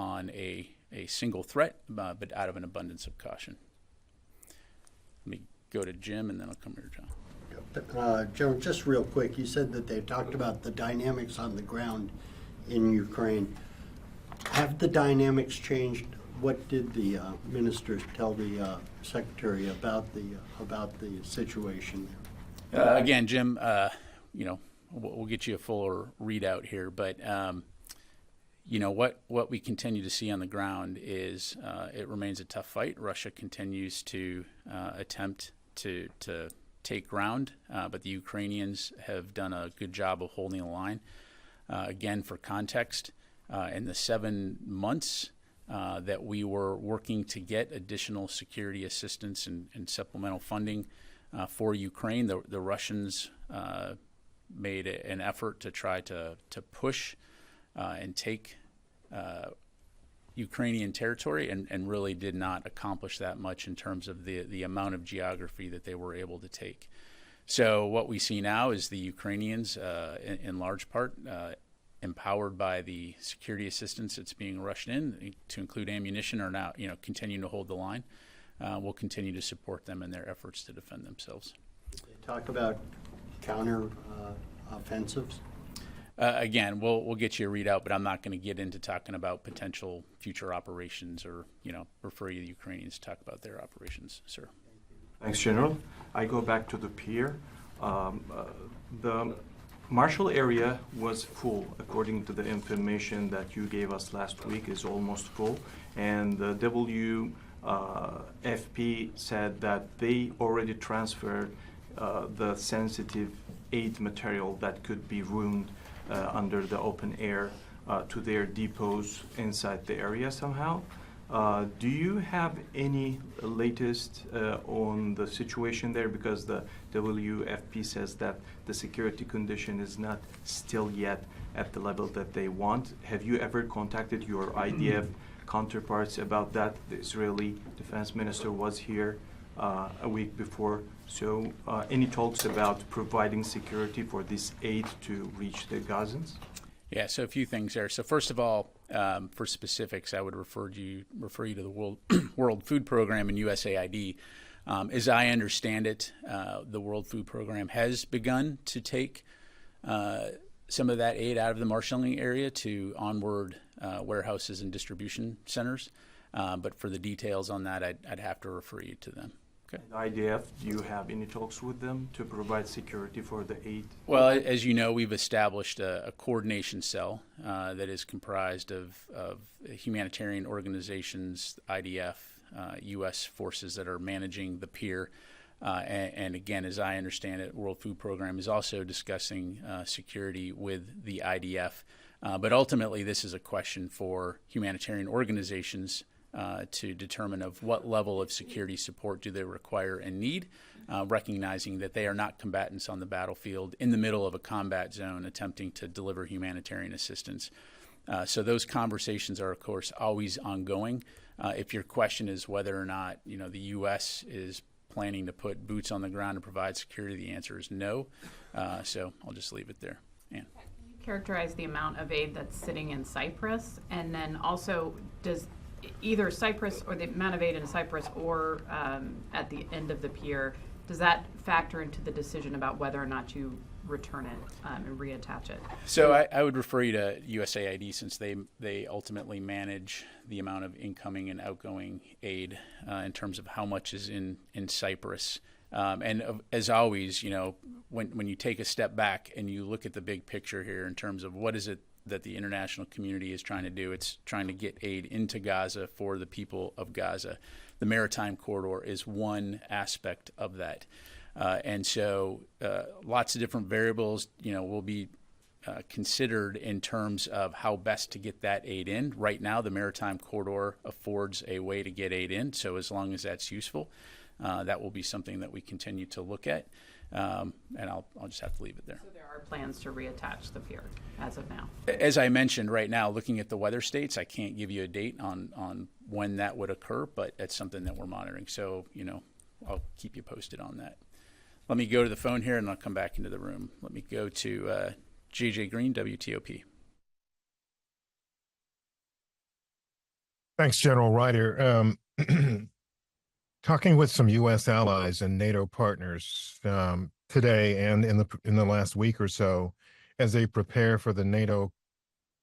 on a single threat, but out of an abundance of caution. Let me go to Jim, and then I'll come here, John. General, just real quick, you said that they talked about the dynamics on the ground in Ukraine. Have the dynamics changed? What did the ministers tell the secretary about the situation there? Again, Jim, we'll get you a fuller readout here, but what we continue to see on the ground is it remains a tough fight. Russia continues to attempt to take ground, but the Ukrainians have done a good job of holding the line. Again, for context, in the 7 months that we were working to get additional security assistance and supplemental funding for Ukraine, the Russians made an effort to try to push and take Ukrainian territory and really did not accomplish that much in terms of the amount of geography that they were able to take. So what we see now is the Ukrainians, in large part, empowered by the security assistance that's being rushed in, to include ammunition, are now continuing to hold the line. We'll continue to support them in their efforts to defend themselves. They talk about counter offensives. Again, we'll get you a readout, but I'm not going to get into talking about potential future operations or refer you to the Ukrainians to talk about their operations, sir. Thanks, General. I go back to the pier. The Marshall area was full, according to the information that you gave us last week, is almost full, and the WFP said that they already transferred the sensitive aid material that could be ruined under the open air to their depots inside the area somehow. Do you have any latest on the situation there? Because the WFP says that the security condition is not still yet at the level that they want. Have you ever contacted your IDF counterparts about that? The Israeli defense minister was here a week before. So any talks about providing security for this aid to reach the Gazans? Yeah, so a few things there. So first of all, for specifics, I would refer you to the World Food Program and USAID. As I understand it, the World Food Program has begun to take some of that aid out of the marshalling area to onward warehouses and distribution centers. But for the details on that, I'd have to refer you to them. Okay. IDF, do you have any talks with them to provide security for the aid? Well, as you know, we've established a coordination cell that is comprised of humanitarian organizations, IDF, U.S. forces that are managing the pier. And again, as I understand it, World Food Program is also discussing security with the IDF. But ultimately, this is a question for humanitarian organizations to determine of what level of security support do they require and need, recognizing that they are not combatants on the battlefield in the middle of a combat zone attempting to deliver humanitarian assistance. So those conversations are, of course, always ongoing. If your question is whether or not the U.S. is planning to put boots on the ground to provide security, the answer is no. So I'll just leave it there. Ann. Characterize the amount of aid that's sitting in Cyprus, and then also does either Cyprus or the amount of aid in Cyprus or at the end of the pier, does that factor into the decision about whether or not you return it and reattach it? So I would refer you to USAID, since they ultimately manage the amount of incoming and outgoing aid in terms of how much is in Cyprus. And as always, when you take a step back and you look at the big picture here in terms of what is it that the international community is trying to do, it's trying to get aid into Gaza for the people of Gaza. The maritime corridor is one aspect of that. And so lots of different variables, will be considered in terms of how best to get that aid in. Right now, the maritime corridor affords a way to get aid in. So as long as that's useful, that will be something that we continue to look at. And I'll just have to leave it there. So there are plans to reattach the pier as of now? As I mentioned, right now, looking at the weather states, I can't give you a date on when that would occur, but it's something that we're monitoring. So, I'll keep you posted on that. Let me go to the phone here, and I'll come back into the room. Let me go to JJ Green, WTOP. Thanks, General Ryder. Talking with some U.S. allies and NATO partners today and in the last week or so, as they prepare for the NATO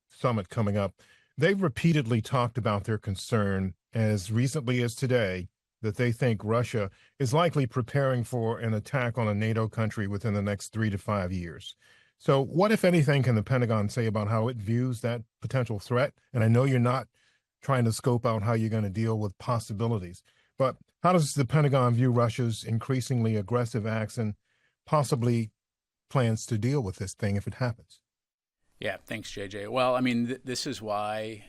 summit coming up, they've repeatedly talked about their concern as recently as today that they think Russia is likely preparing for an attack on a NATO country within the next 3 to 5 years. So what, if anything, can the Pentagon say about how it views that potential threat? And I know you're not trying to scope out how you're going to deal with possibilities, but how does the Pentagon view Russia's increasingly aggressive acts and possibly plans to deal with this thing if it happens? Yeah, thanks, JJ. Well, I mean, this is why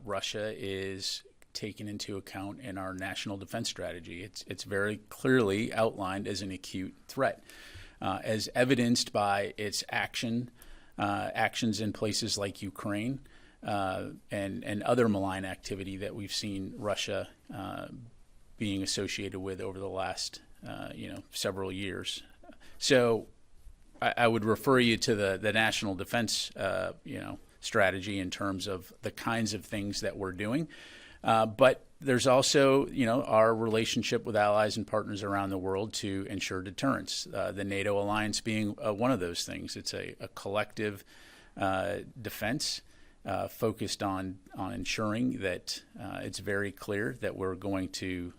Russia is taken into account in our national defense strategy. It's very clearly outlined as an acute threat, as evidenced by its actions in places like Ukraine and other malign activity that we've seen Russia being associated with over the last several years. So I would refer you to the national defense strategy in terms of the kinds of things that we're doing. But there's also, our relationship with allies and partners around the world to ensure deterrence. The NATO alliance being one of those things. It's a collective defense focused on ensuring that it's very clear that we're going to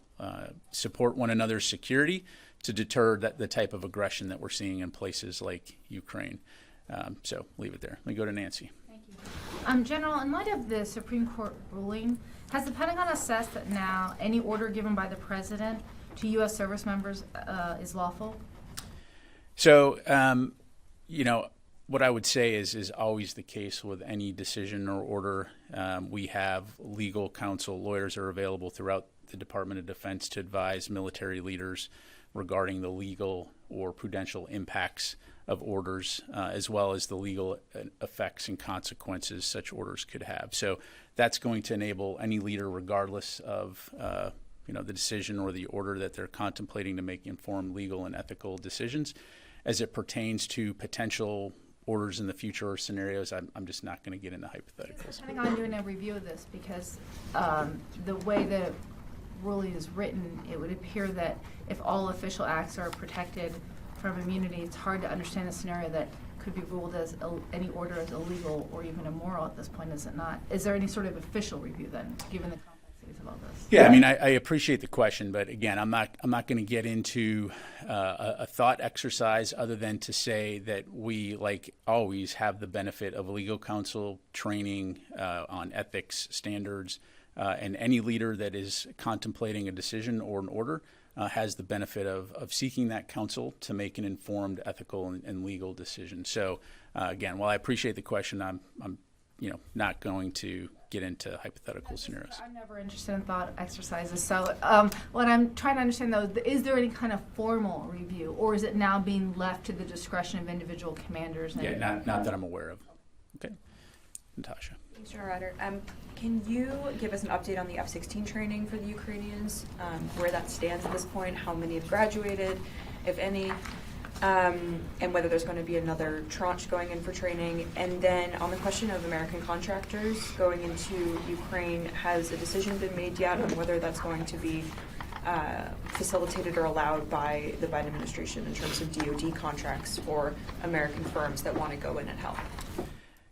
support one another's security to deter the type of aggression that we're seeing in places like Ukraine. So leave it there. Let me go to Nancy. Thank you. General, in light of the Supreme Court ruling, has the Pentagon assessed that now any order given by the President to U.S. service members is lawful? So, what I would say is always the case with any decision or order. We have legal counsel, lawyers are available throughout the Department of Defense to advise military leaders regarding the legal or prudential impacts of orders, as well as the legal effects and consequences such orders could have. So that's going to enable any leader, regardless of the decision or the order that they're contemplating, to make informed legal and ethical decisions. As it pertains to potential orders in the future or scenarios, I'm just not going to get into hypotheticals. Depending on doing a review of this, because the way the ruling is written, it would appear that if all official acts are protected from immunity, it's hard to understand a scenario that could be ruled as any order as illegal or even immoral at this point, is it not? Is there any sort of official review then, given the complexities of all this? Yeah, I mean, I appreciate the question, but again, I'm not going to get into a thought exercise other than to say that we, like always, have the benefit of legal counsel training on ethics standards, and any leader that is contemplating a decision or an order has the benefit of seeking that counsel to make an informed ethical and legal decision. So again, while I appreciate the question, I'm not going to get into hypothetical scenarios. I'm never interested in thought exercises. So what I'm trying to understand, though, is there any kind of formal review, or is it now being left to the discretion of individual commanders? Yeah, not that I'm aware of. Okay. Natasha. Thanks, General Ryder. Can you give us an update on the F-16 training for the Ukrainians, where that stands at this point, how many have graduated, if any, and whether there's going to be another tranche going in for training? And then on the question of American contractors going into Ukraine, has a decision been made yet on whether that's going to be facilitated or allowed by the Biden administration in terms of DoD contracts for American firms that want to go in and help?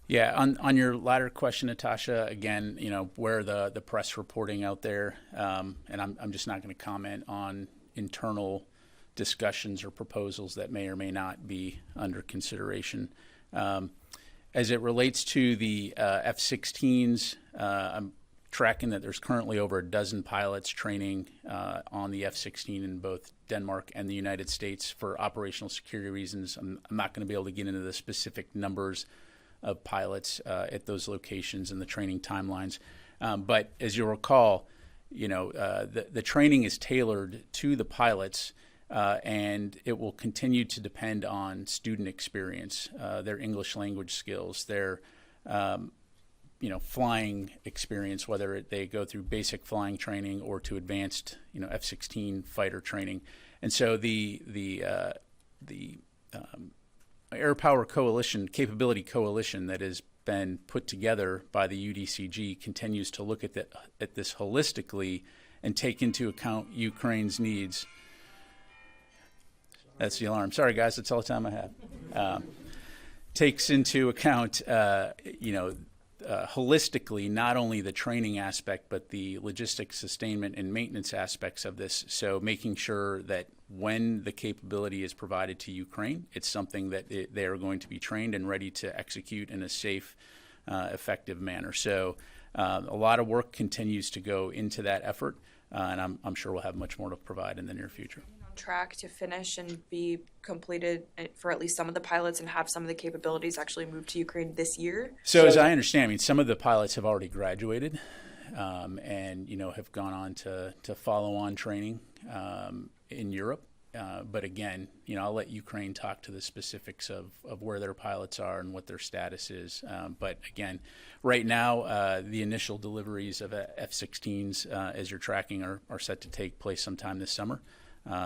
Yeah, on your latter question, Natasha, again, where the press reporting out there, and I'm just not going to comment on internal discussions or proposals that may or may not be under consideration. As it relates to the F-16s, I'm tracking that there's currently over a dozen pilots training on the F-16 in both Denmark and the United States for operational security reasons. I'm not going to be able to get into the specific numbers of pilots at those locations and the training timelines. But as you'll recall, the training is tailored to the pilots, and it will continue to depend on student experience, their English language skills, their flying experience, whether they go through basic flying training or to advanced F-16 fighter training. And so the Air Power Coalition, Capability Coalition that is been put together by the UDCG continues to look at this holistically and take into account Ukraine's needs. That's the alarm. Sorry, guys, that's all the time I have. Takes into account, holistically, not only the training aspect, but the logistics, sustainment, and maintenance aspects of this. So making sure that when the capability is provided to Ukraine, it's something that they are going to be trained and ready to execute in a safe, effective manner. So a lot of work continues to go into that effort, and I'm sure we'll have much more to provide in the near future. Track to finish and be completed for at least some of the pilots and have some of the capabilities actually moved to Ukraine this year? So as I understand, I mean, some of the pilots have already graduated and, have gone on to follow on training in Europe. But again, I'll let Ukraine talk to the specifics of where their pilots are and what their status is. But again, right now, the initial deliveries of F-16s, as you're tracking, are set to take place sometime this summer.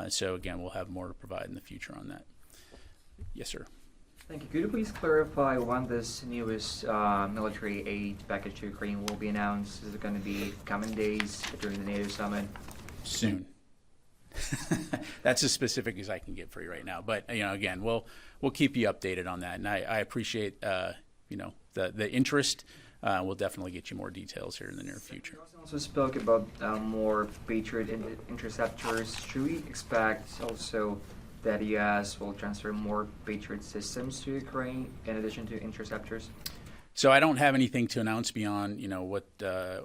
So again, we'll have more to provide in the future on that. Yes, sir. Thank you. Could you please clarify when this newest military aid package to Ukraine will be announced? Is it going to be coming days during the NATO summit? Soon. That's as specific as I can get for you right now. But again, we'll keep you updated on that. And I appreciate the interest. We'll definitely get you more details here in the near future. You also spoke about more Patriot interceptors. Should we expect also that U.S. will transfer more Patriot systems to Ukraine in addition to interceptors? So I don't have anything to announce beyond what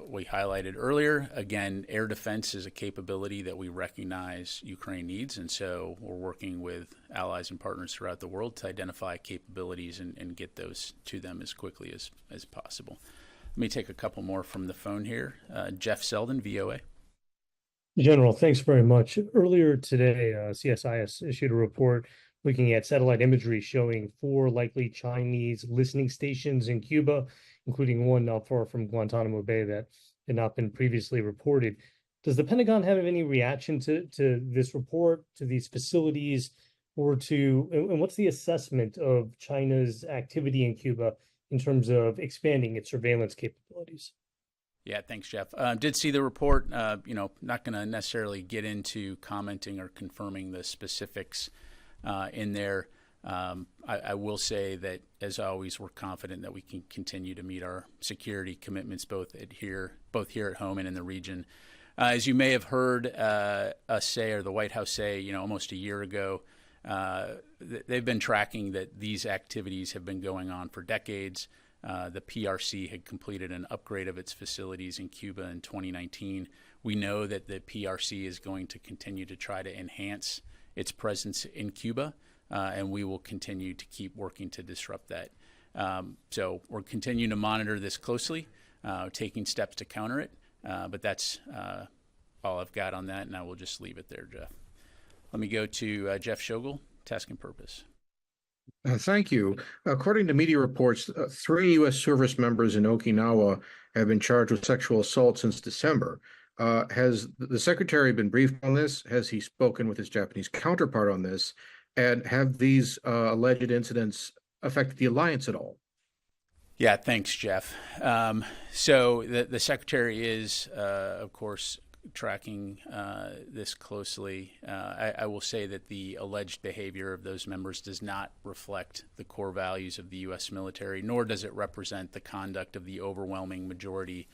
we highlighted earlier. Again, air defense is a capability that we recognize Ukraine needs, and so we're working with allies and partners throughout the world to identify capabilities and get those to them as quickly as possible. Let me take a couple more from the phone here. Jeff Selden, VOA. General, thanks very much. Earlier today, CSIS issued a report looking at satellite imagery showing 4 likely Chinese listening stations in Cuba, including one not far from Guantanamo Bay that had not been previously reported. Does the Pentagon have any reaction to this report, to these facilities, and what's the assessment of China's activity in Cuba in terms of expanding its surveillance capabilities? Yeah, thanks, Jeff. Did see the report. Not going to necessarily get into commenting or confirming the specifics in there. I will say that, as always, we're confident that we can continue to meet our security commitments both here at home and in the region. As you may have heard us say, or the White House say, almost a year ago, they've been tracking that these activities have been going on for decades. The PRC had completed an upgrade of its facilities in Cuba in 2019. We know that the PRC is going to continue to try to enhance its presence in Cuba, and we will continue to keep working to disrupt that. So we're continuing to monitor this closely, taking steps to counter it, but that's all I've got on that, and I will just leave it there, Jeff. Let me go to Jeff Schogel, Task and Purpose. Thank you. According to media reports, 3 U.S. service members in Okinawa have been charged with sexual assault since December. Has the Secretary been briefed on this? Has he spoken with his Japanese counterpart on this? And have these alleged incidents affected the alliance at all? Yeah, thanks, Jeff. So the Secretary is, of course, tracking this closely. I will say that the alleged behavior of those members does not reflect the core values of the U.S. military, nor does it represent the conduct of the overwhelming majority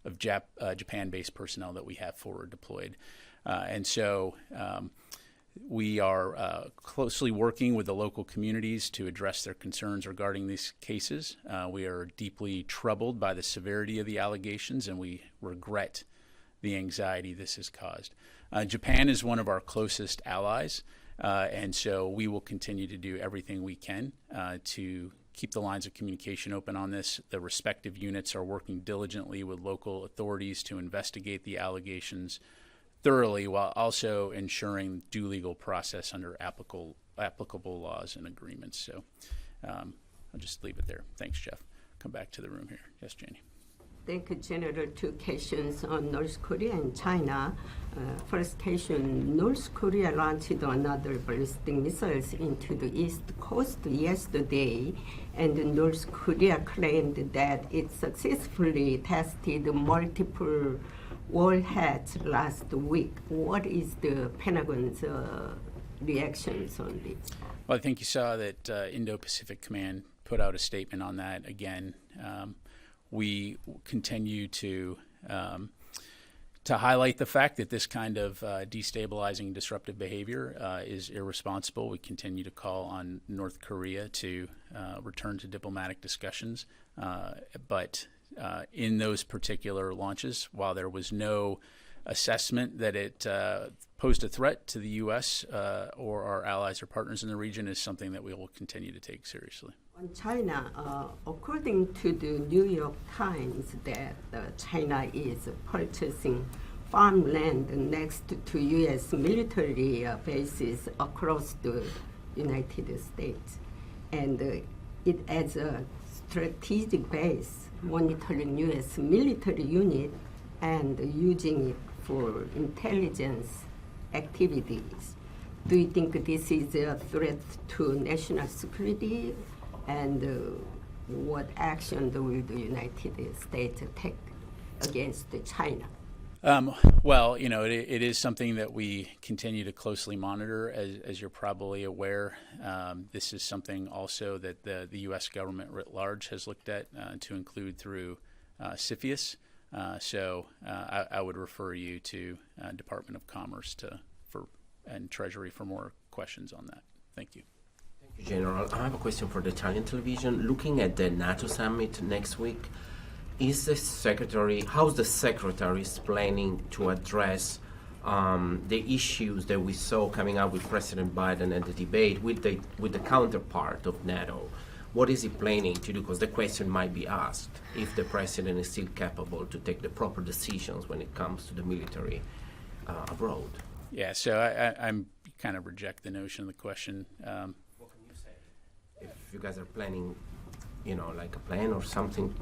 of Japan-based personnel that we have forward deployed. And so we are closely working with the local communities to address their concerns regarding these cases. We are deeply troubled by the severity of the allegations, and we regret the anxiety this has caused. Japan is one of our closest allies, and so we will continue to do everything we can to keep the lines of communication open on this. The respective units are working diligently with local authorities to investigate the allegations thoroughly, while also ensuring due legal process under applicable laws and agreements. So I'll just leave it there. Thanks, Jeff. Come back to the room here. Yes, Janie. Thank you, General. Two questions on North Korea and China. First question, North Korea launched another ballistic missiles into the east coast yesterday, and North Korea claimed that it successfully tested multiple warheads last week. What is the Pentagon's reactions on this? Well, I think you saw that Indo-Pacific Command put out a statement on that again. We continue to highlight the fact that this kind of destabilizing, disruptive behavior is irresponsible. We continue to call on North Korea to return to diplomatic discussions. But in those particular launches, while there was no assessment that it posed a threat to the U.S. Or our allies or partners in the region, is something that we will continue to take seriously. On China, according to the New York Times, that China is purchasing farmland next to U.S. military bases across the United States, and it as a strategic base, monitoring U.S. military unit and using it for intelligence activities. Do you think this is a threat to national security? And what action will the United States take against China? Well, it is something that we continue to closely monitor. As you're probably aware, this is something also that the U.S. government writ large has looked at to include through CFIUS. So I would refer you to Department of Commerce and Treasury for more questions on that. Thank you. General, I have a question for the Italian television. Looking at the NATO summit next week, how's the secretary planning to address the issues that we saw coming out with President Biden and the debate with the counterpart of NATO? What is he planning to do? Because the question might be asked if the president is still capable to take the proper decisions when it comes to the military abroad. Yeah, so I'm kind of reject the notion of the question. If you guys are planning, like a plan or something,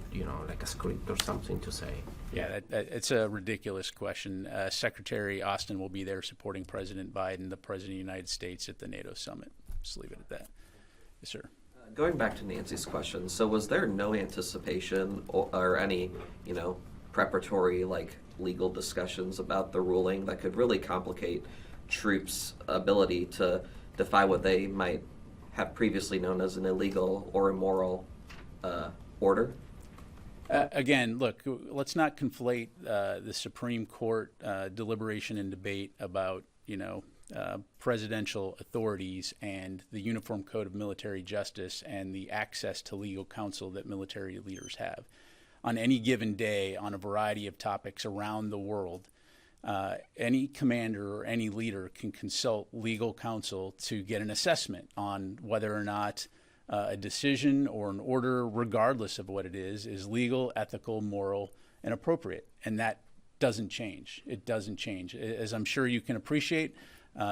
like a script or something to say. Yeah, it's a ridiculous question. Secretary Austin will be there supporting President Biden, the President of the United States, at the NATO summit. Just leave it at that. Yes, sir. Going back to Nancy's question, so was there no anticipation or any, preparatory, legal discussions about the ruling that could really complicate troops' ability to defy what they might have previously known as an illegal or immoral order? Again, look, let's not conflate the Supreme Court deliberation and debate about, presidential authorities and the Uniform Code of Military Justice and the access to legal counsel that military leaders have. On any given day, on a variety of topics around the world, any commander or any leader can consult legal counsel to get an assessment on whether or not a decision or an order, regardless of what it is legal, ethical, moral, and appropriate. And that doesn't change. It doesn't change. As I'm sure you can appreciate,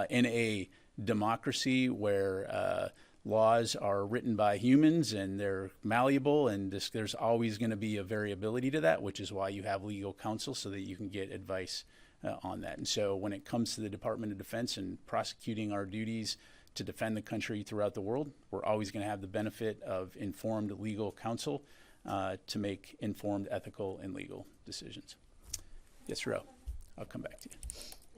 in a democracy where laws are written by humans and they're malleable, and there's always going to be a variability to that, which is why you have legal counsel so that you can get advice on that. And so when it comes to the Department of Defense and prosecuting our duties to defend the country throughout the world, we're always going to have the benefit of informed legal counsel to make informed ethical and legal decisions. Yes, Ro, I'll come back to you.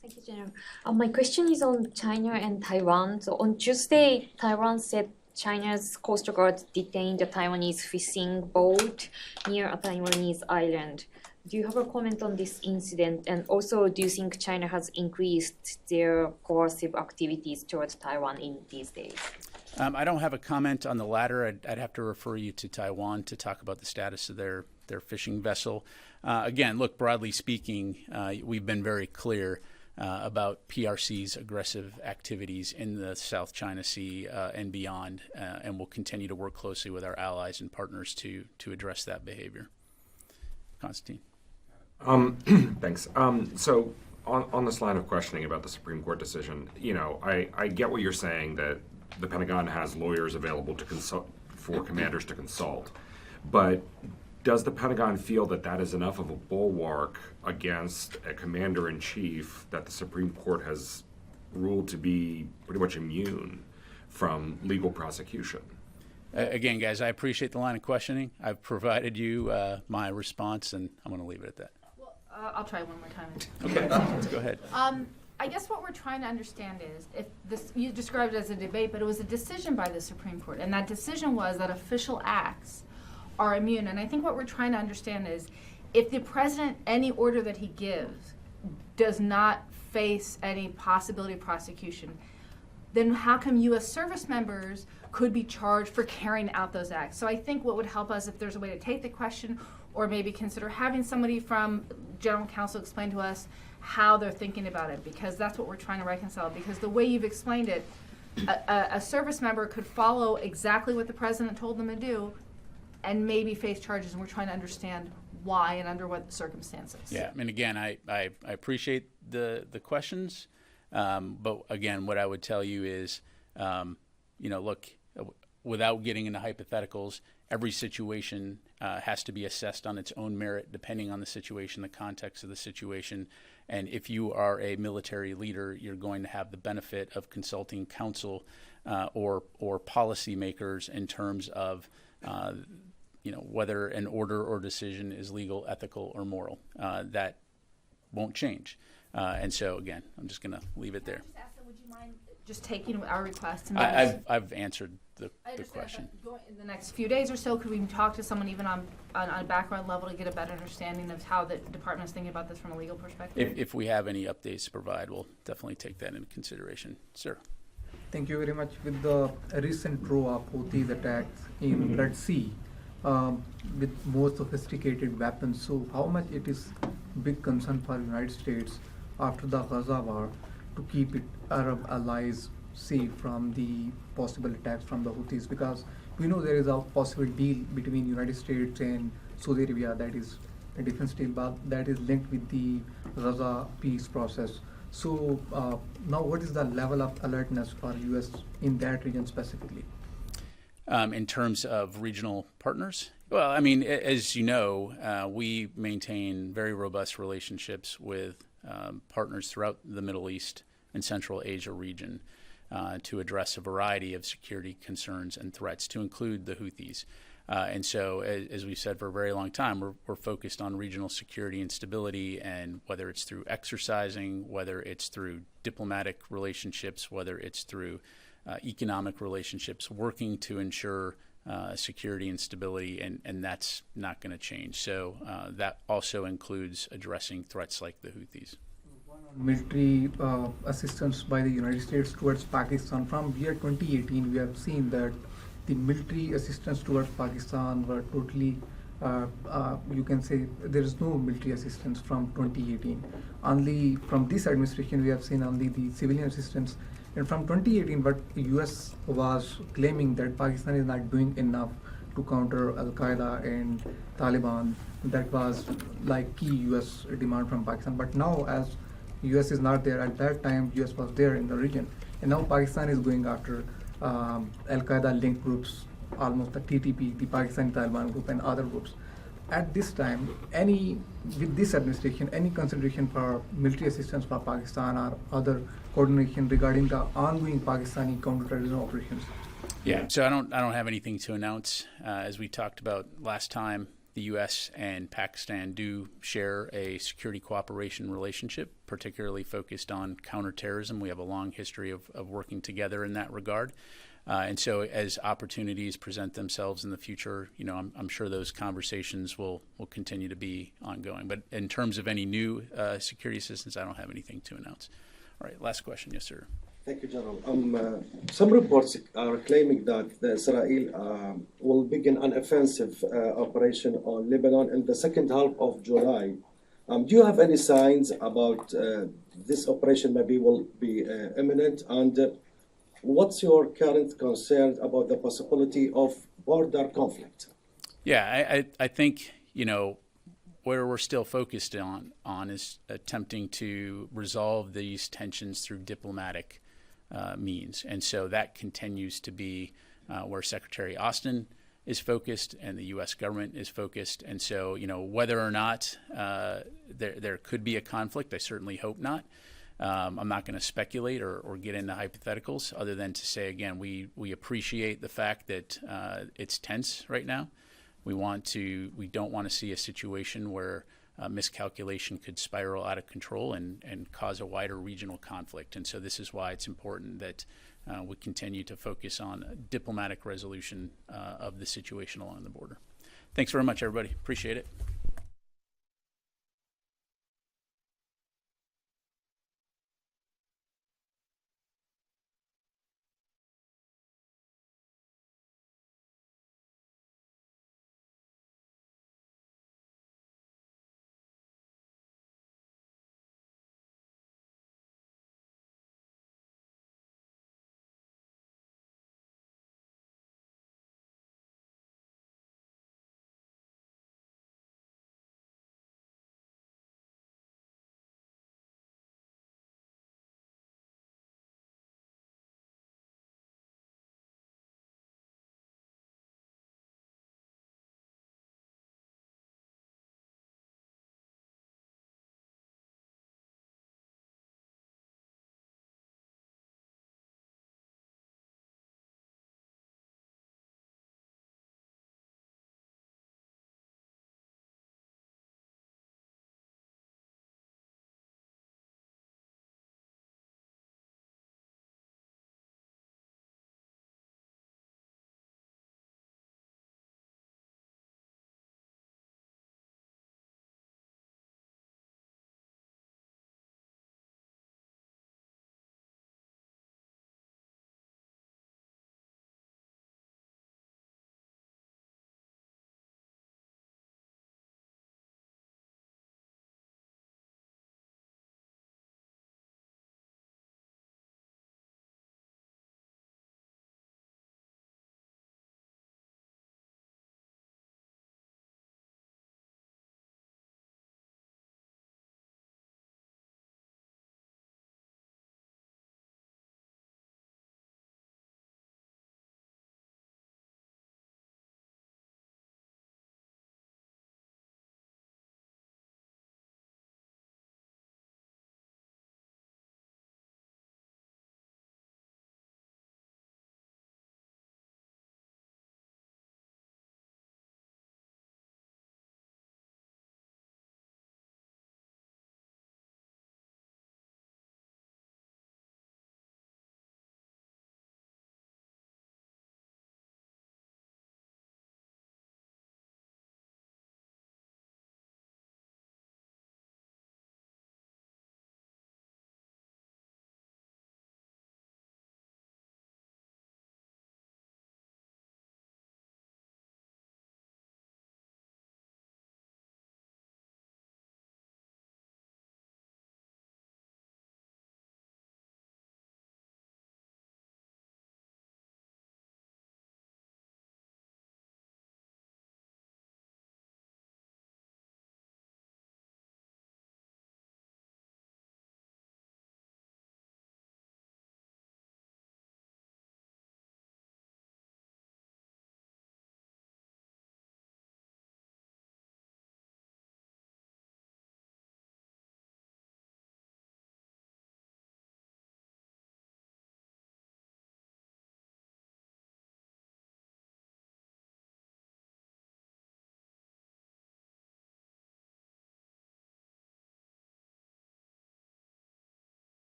Thank you, General. My question is on China and Taiwan. So on Tuesday, Taiwan said China's Coast Guard detained a Taiwanese fishing boat near a Taiwanese island. Do you have a comment on this incident? And also, do you think China has increased their coercive activities towards Taiwan in these days? I don't have a comment on the latter. I'd have to refer you to Taiwan to talk about the status of their fishing vessel. Again, look, broadly speaking, we've been very clear about PRC's aggressive activities in the South China Sea and beyond, and we'll continue to work closely with our allies and partners to address that behavior. Constantine. Thanks. So on this line of questioning about the Supreme Court decision, I get what you're saying, that the Pentagon has lawyers available to consult for commanders to consult, but does the Pentagon feel that that is enough of a bulwark against a commander-in-chief that the Supreme Court has ruled to be pretty much immune from legal prosecution? Again, guys, I appreciate the line of questioning. I've provided you my response, and I'm going to leave it at that. Well, I'll try one more time. Okay, go ahead. I guess what we're trying to understand is, if this, you described it as a debate, but it was a decision by the Supreme Court, and that decision was that official acts are immune. And I think what we're trying to understand is, if the president, any order that he gives, does not face any possibility of prosecution, then how come U.S. service members could be charged for carrying out those acts? So I think what would help us, if there's a way to take the question, or maybe consider having somebody from General Counsel explain to us how they're thinking about it, because that's what we're trying to reconcile. Because the way you've explained it, a service member could follow exactly what the president told them to do and maybe face charges, and we're trying to understand why and under what circumstances. Yeah, and again, I appreciate the questions, but again, what I would tell you is, look, without getting into hypotheticals, every situation has to be assessed on its own merit, depending on the situation, the context of the situation. And if you are a military leader, you're going to have the benefit of consulting counsel or policymakers in terms of whether an order or decision is legal, ethical, or moral. That won't change. And so, again, I'm just going to leave it there. Would you mind just taking our request? And I've answered the question. In the next few days or so, could we talk to someone even on a background level to get a better understanding of how the department is thinking about this from a legal perspective? If we have any updates to provide, we'll definitely take that into consideration. Sir. Thank you very much. With the recent row of Houthis attacks in Red Sea, with more sophisticated weapons, so how much it is big concern for the United States after the Gaza war to keep its Arab allies safe from the possible attacks from the Houthis, because we know there is a possible deal between United States and Saudi Arabia, that is a defense deal, but that is linked with the Gaza peace process. So now what is the level of alertness for US in that region specifically? In terms of regional partners? Well, I mean, as you know, we maintain very robust relationships with partners throughout the Middle East and Central Asia region to address a variety of security concerns and threats, to include the Houthis. And so, as we've said for a very long time, we're focused on regional security and stability, and whether it's through exercising, whether it's through diplomatic relationships, whether it's through economic relationships, working to ensure security and stability, and that's not going to change. So that also includes addressing threats like the Houthis. Military assistance by the United States towards Pakistan. From year 2018, we have seen that the military assistance towards Pakistan were totally, you can say there is no military assistance from 2018. Only from this administration, we have seen only the civilian assistance. And from 2018, but the US was claiming that Pakistan is not doing enough to counter Al-Qaeda and Taliban. That was like key US demand from Pakistan. But now, as US is not there, at that time US was there in the region. And now Pakistan is going after Al-Qaeda linked groups, almost the TTP, the Pakistani Taliban group, and other groups. At this time, with this administration, any consideration for military assistance for Pakistan or other coordination regarding the ongoing Pakistani counterterrorism operations? Yeah, so I don't have anything to announce. As we talked about last time, the U.S. and Pakistan do share a security cooperation relationship, particularly focused on counterterrorism. We have a long history of working together in that regard. And so as opportunities present themselves in the future, I'm sure those conversations will continue to be ongoing. But in terms of any new security assistance, I don't have anything to announce. All right, last question. Yes, sir. Thank you, General. Some reports are claiming that Israel will begin an offensive operation on Lebanon in the second half of July. Do you have any signs about this operation maybe will be imminent? And what's your current concern about the possibility of border conflict? Yeah, I think, where we're still focused on is attempting to resolve these tensions through diplomatic means. And so that continues to be where Secretary Austin is focused and the U.S. government is focused. And so, whether or not there could be a conflict, I certainly hope not. I'm not going to speculate or get into hypotheticals other than to say, again, we appreciate the fact that it's tense right now. We don't want to see a situation where miscalculation could spiral out of control and cause a wider regional conflict. And so this is why it's important that we continue to focus on diplomatic resolution of the situation along the border. Thanks very much, everybody. Appreciate it.